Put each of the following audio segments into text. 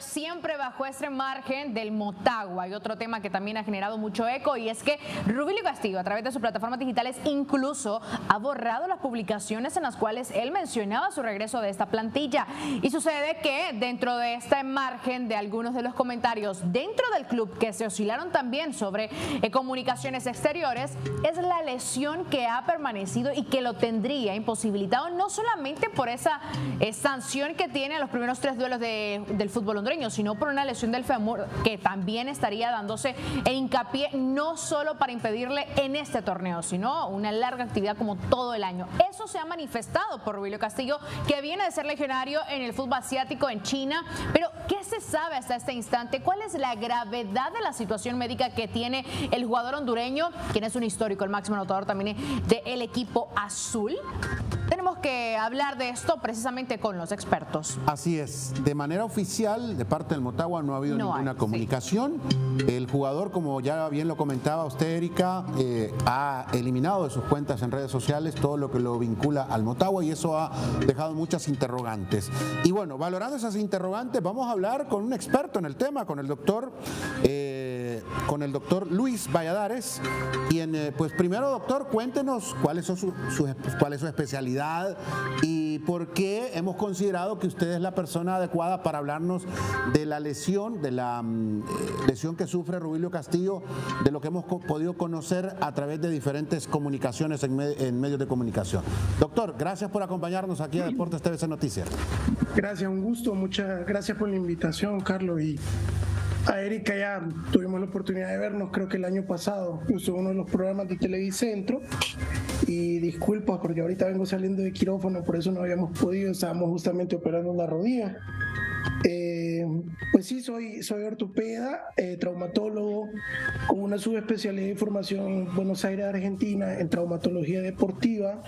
siempre bajo este margen del Motagua. Hay otro tema que también ha generado mucho eco y es que Rubilio Castillo, a través de sus plataformas digitales, incluso ha borrado las publicaciones en las cuales él mencionaba su regreso de esta plantilla. Y sucede que dentro de este margen de algunos de los comentarios dentro del club que se oscilaron también sobre comunicaciones exteriores, es la lesión que ha permanecido y que lo tendría imposibilitado, no solamente por esa sanción que tiene a los primeros 3 duelos del fútbol hondureño, sino por una lesión del fémur que también estaría dándose hincapié no solo para impedirle en este torneo, sino una larga actividad como todo el año. Eso se ha manifestado por Rubilio Castillo, que viene de ser legionario en el fútbol asiático en China. Pero ¿qué se sabe hasta este instante? ¿Cuál es la gravedad de la situación médica que tiene el jugador hondureño, quien es un histórico, el máximo anotador también del equipo azul? Tenemos que hablar de esto precisamente con los expertos. Así es. De manera oficial, de parte del Motagua no ha habido ninguna comunicación. Sí. El jugador, como ya bien lo comentaba usted, Erika, ha eliminado de sus cuentas en redes sociales todo lo que lo vincula al Motagua y eso ha dejado muchas interrogantes. Y bueno, valorando esas interrogantes, vamos a hablar con un experto en el tema, con el doctor Luis Valladares, quien, pues primero, doctor, cuéntenos cuál es su especialidad y por qué hemos considerado que usted es la persona adecuada para hablarnos de la lesión, lesión que sufre Rubilio Castillo, de lo que hemos podido conocer a través de diferentes comunicaciones en medios de comunicación. Doctor, gracias por acompañarnos aquí a Deportes TVC Noticias. Gracias, un gusto, muchas gracias por la invitación, Carlos, y a Erika ya tuvimos la oportunidad de vernos, creo que el año pasado, justo uno de los programas de Televicentro, y disculpas porque ahorita vengo saliendo de quirófano, por eso no habíamos podido, estábamos justamente operando la rodilla. Pues sí, soy ortopeda, traumatólogo con una subespecialidad de formación en Buenos Aires, Argentina, en traumatología deportiva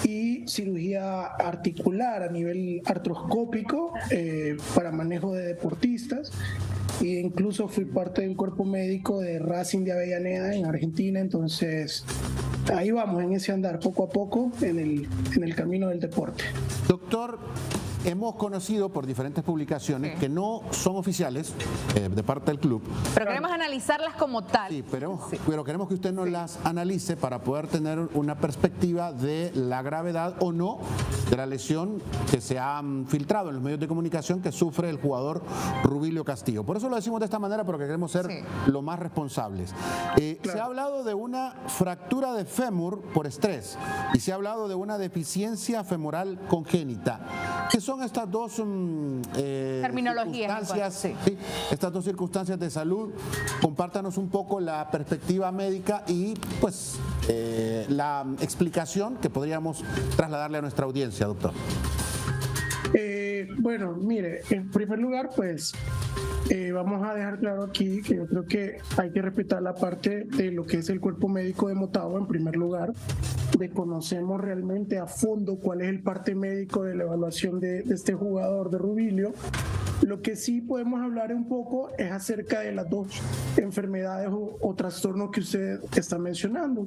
y cirugía articular a nivel artroscópico para manejo de deportistas. E incluso fui parte del cuerpo médico de Racing de Avellaneda en Argentina, entonces ahí vamos en ese andar poco a poco en el camino del deporte. Doctor, hemos conocido por diferentes publicaciones que no son oficiales de parte del club. Pero queremos analizarlas como tal. Sí, pero queremos que usted nos las analice para poder tener una perspectiva de la gravedad o no de la lesión que se ha filtrado en los medios de comunicación que sufre el jugador Rubilio Castillo. Por eso lo decimos de esta manera, porque queremos ser lo más responsables. Se ha hablado de una fractura de fémur por estrés y se ha hablado de una deficiencia femoral congénita. ¿Qué son estas dos circunstancias, estas dos circunstancias de salud? Compártanos un poco la perspectiva médica y pues la explicación que podríamos trasladarle a nuestra audiencia, doctor. Bueno, mire, en primer lugar, pues vamos a dejar claro aquí que yo creo que hay que respetar la parte de lo que es el cuerpo médico de Motagua. En primer lugar, desconocemos realmente a fondo cuál es el parte médico de la evaluación de este jugador de Rubilio. Lo que sí podemos hablar un poco es acerca de las dos enfermedades o trastornos que usted está mencionando.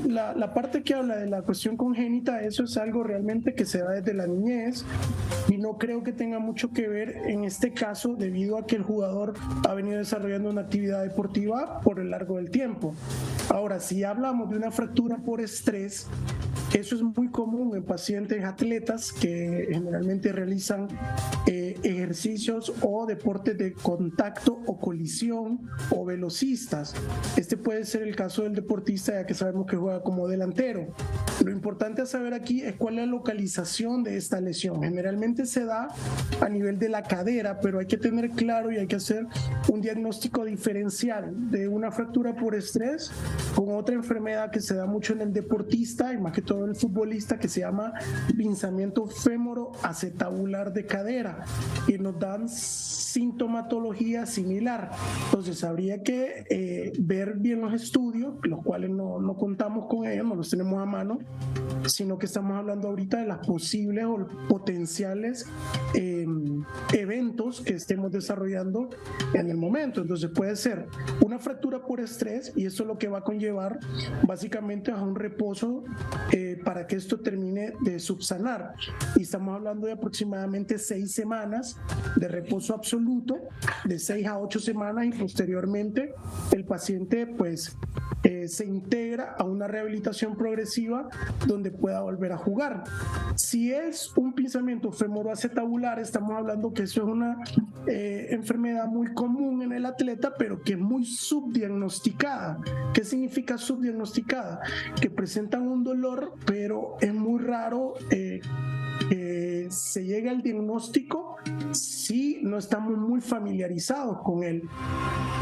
La parte que habla de la cuestión congénita, eso es algo realmente que se da desde la niñez y no creo que tenga mucho que ver en este caso debido a que el jugador ha venido desarrollando una actividad deportiva por el largo del tiempo. Ahora, si hablamos de una fractura por estrés, eso es muy común en pacientes atletas que generalmente realizan ejercicios o deportes de contacto o colisión o velocistas. Este puede ser el caso del deportista, ya que sabemos que juega como delantero. Lo importante a saber aquí es cuál es la localización de esta lesión. Generalmente se da a nivel de la cadera, pero hay que tener claro y hay que hacer un diagnóstico diferencial de una fractura por estrés con otra enfermedad que se da mucho en el deportista y más que todo el futbolista, que se llama pinzamiento fémoro-acetabular de cadera, y nos dan sintomatología similar. Entonces habría que ver bien los estudios, los cuales no contamos con ellos, no los tenemos a mano, sino que estamos hablando ahorita de las posibles o potenciales eventos datos que estemos desarrollando en el momento. Entonces puede ser una fractura por estrés, y eso es lo que va a conllevar básicamente a un reposo para que esto termine de subsanar. Y estamos hablando de aproximadamente 6 semanas de reposo absoluto, de 6 a 8 semanas, y posteriormente el paciente pues se integra a una rehabilitación progresiva donde pueda volver a jugar. Si es un pinzamiento femoroacetabular, estamos hablando que eso es una enfermedad muy común en el atleta, pero que es muy subdiagnosticada. ¿Qué significa subdiagnosticada? Que presentan un dolor, pero es muy raro se llega al diagnóstico si no estamos muy familiarizados con él.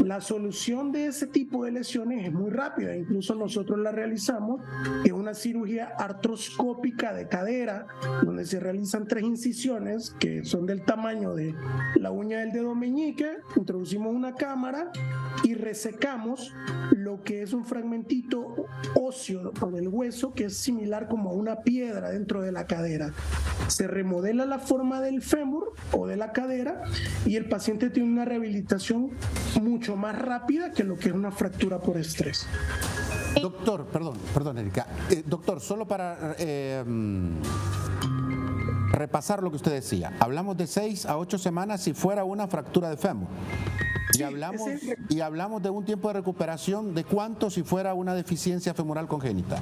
La solución de ese tipo de lesiones es muy rápida, incluso nosotros la realizamos, que es una cirugía artroscópica de cadera, donde se realizan 3 incisiones que son del tamaño de la uña del dedo meñique, introducimos una cámara y resecamos lo que es un fragmentito óseo o del hueso que es similar como a una piedra dentro de la cadera. Se remodela la forma del fémur o de la cadera y el paciente tiene una rehabilitación mucho más rápida que lo que es una fractura por estrés. Doctor, perdón Erika. Doctor, solo para repasar lo que usted decía. Hablamos de 6 a 8 semanas si fuera una fractura de fémur. Y hablamos de un tiempo de recuperación de cuánto si fuera una deficiencia femoral congénita.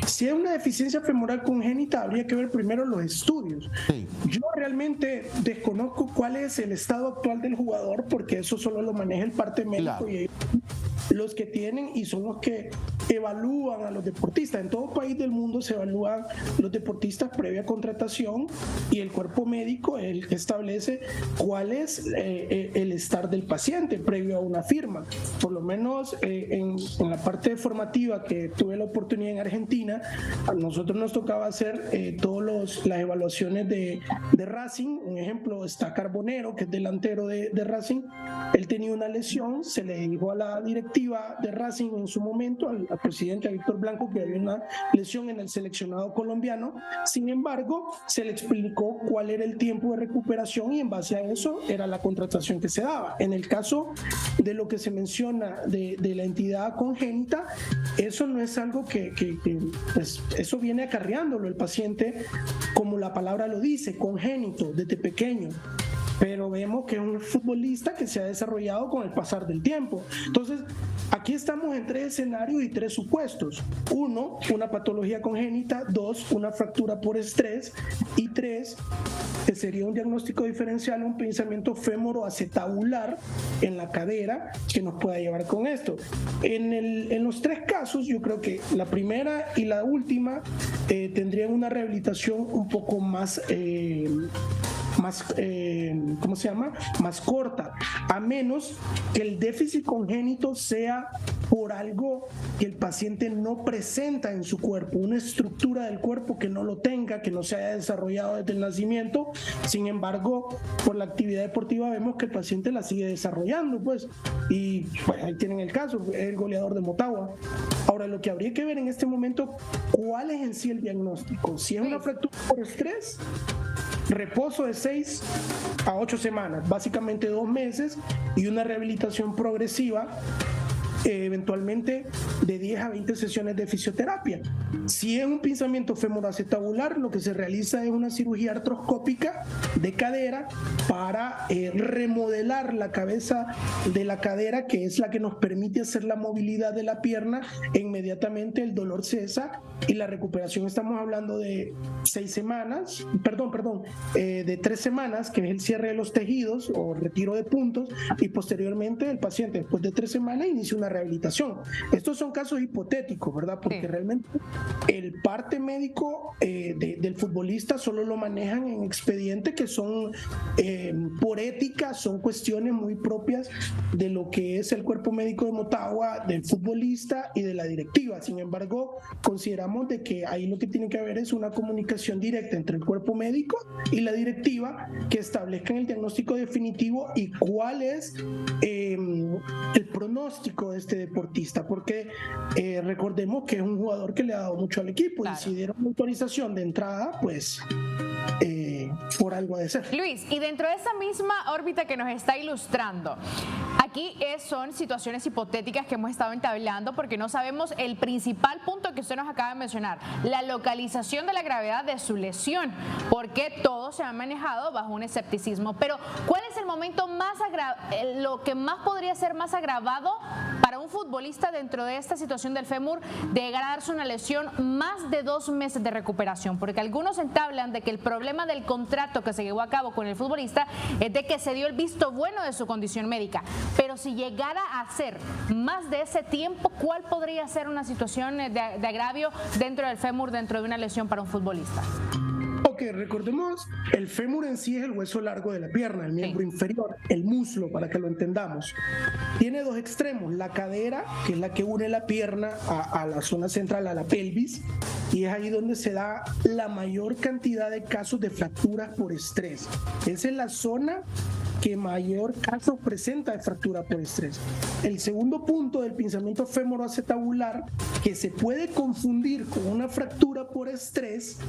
Si es una deficiencia femoral congénita, habría que ver primero los estudios. Sí. Yo realmente desconozco cuál es el estado actual del jugador, porque eso solo lo maneja el parte médico, claro. Y los que tienen y son los que evalúan a los deportistas. En todo país del mundo se evalúan los deportistas previa contratación y el cuerpo médico es el que establece cuál es el estar del paciente previo a una firma. Por lo menos en la parte formativa que tuve la oportunidad en Argentina, a nosotros nos tocaba hacer todas las evaluaciones de Racing. Un ejemplo está Carbonero, que es delantero de Racing. Él tenía una lesión, se le dijo a la directiva de Racing en su momento, al presidente Víctor Blanco, que había una lesión en el seleccionado colombiano. Sin embargo, se le explicó cuál era el tiempo de recuperación y en base a eso era la contratación que se daba. En el caso de lo que se menciona de la entidad congénita, eso no es algo que pues, eso viene acarreándolo el paciente, como la palabra lo dice, congénito, desde pequeño. Pero vemos que es un futbolista que se ha desarrollado con el pasar del tiempo. Entonces, aquí estamos en 3 escenarios y 3 supuestos. 1, una patología congénita. 2, una fractura por estrés. Y 3, que sería un diagnóstico diferencial, un pensamiento femoroacetabular en la cadera que nos pueda llevar con esto. En los 3 casos, yo creo que la primera y la última tendrían una rehabilitación un poco más más corta, a menos que el déficit congénito sea por algo que el paciente no presenta en su cuerpo, una estructura del cuerpo que no lo tenga, que no se haya desarrollado desde el nacimiento. Sin embargo, por la actividad deportiva vemos que el paciente la sigue desarrollando, pues, y pues, ahí tienen el caso, el goleador de Motagua. Ahora, lo que habría que ver en este momento, ¿cuál es en sí el diagnóstico? Si es una fractura por estrés, reposo de 6 a 8 semanas, básicamente 2 meses, y una rehabilitación progresiva, eventualmente de 10 a 20 sesiones de fisioterapia. Si es un pinzamiento femoroacetabular, lo que se realiza es una cirugía artroscópica de cadera para remodelar la cabeza de la cadera, que es la que nos permite hacer la movilidad de la pierna, e inmediatamente el dolor cesa y la recuperación. Estamos hablando de 6 semanas, de 3 semanas, que es el cierre de los tejidos o retiro de puntos, y posteriormente el paciente, después de 3 semanas, inicia una rehabilitación. Estos son casos hipotéticos, ¿verdad? Porque realmente el parte médico del futbolista solo lo manejan en expedientes que son por ética, son cuestiones muy propias de lo que es el cuerpo médico de Motagua, del futbolista y de la directiva. Sin embargo, consideramos de que ahí lo que tiene que haber es una comunicación directa entre el cuerpo médico y la directiva, que establezcan el diagnóstico definitivo y cuál es el pronóstico de este deportista, porque recordemos que es un jugador que le ha dado mucho al equipo. Claro. Y si dieron autorización de entrada, pues por algo ha de ser. Luis, y dentro de esa misma órbita que nos está ilustrando, aquí son situaciones hipotéticas que hemos estado entablando porque no sabemos el principal punto que usted nos acaba de mencionar, la localización de la gravedad de su lesión, porque todo se ha manejado bajo un escepticismo. Pero, ¿cuál es el momento lo que más podría ser más agravado para un futbolista dentro de esta situación del fémur de llegar a darse una lesión más de 2 meses de recuperación? Porque algunos entablan de que el problema del contrato que se llevó a cabo con el futbolista es de que se dio el visto bueno de su condición médica. Pero si llegara a ser más de ese tiempo, ¿cuál podría ser una situación de agravio dentro del fémur, dentro de una lesión para un futbolista? Ok, recordemos, el fémur en sí es el hueso largo de la pierna, el miembro inferior, el muslo, para que lo entendamos. Tiene 2 extremos, la cadera, que es la que une la pierna a la zona central, a la pelvis, y es ahí donde se da la mayor cantidad de casos de fracturas por estrés. Esa es la zona que mayor caso presenta de fractura por estrés. El segundo punto del pinzamiento femoroacetabular, que se puede confundir con una fractura por estrés,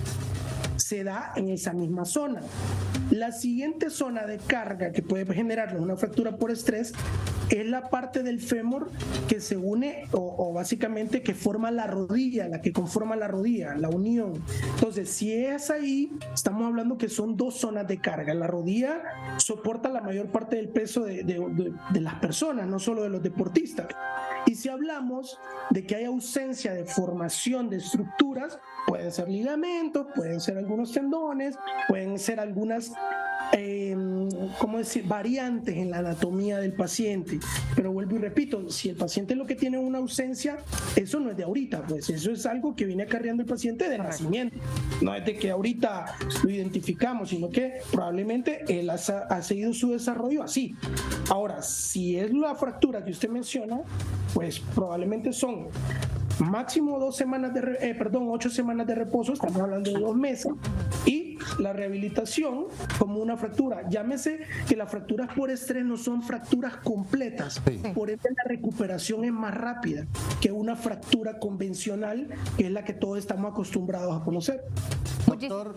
se da en esa misma zona. La siguiente zona de carga que puede generar una fractura por estrés es la parte del fémur que se une o básicamente que forma la rodilla, la que conforma la rodilla, la unión. Entonces, si es ahí, estamos hablando que son 2 zonas de carga. La rodilla soporta la mayor parte del peso de las personas, no solo de los deportistas. Y si hablamos de que hay ausencia de formación de estructuras, pueden ser ligamentos, pueden ser algunos tendones, pueden ser algunas variantes en la anatomía del paciente. Pero vuelvo y repito, si el paciente lo que tiene es una ausencia, eso no es de ahorita, pues eso es algo que viene acarreando el paciente de nacimiento. No es de que ahorita lo identificamos, sino que probablemente él ha seguido su desarrollo así. Ahora, si es la fractura que usted menciona, pues probablemente son máximo 8 semanas de reposo, estamos hablando de 2 meses, y la rehabilitación como una fractura. Llámese que las fracturas por estrés no son fracturas completas, por ende la recuperación es más rápida que una fractura convencional, que es la que todos estamos acostumbrados a conocer. Doctor,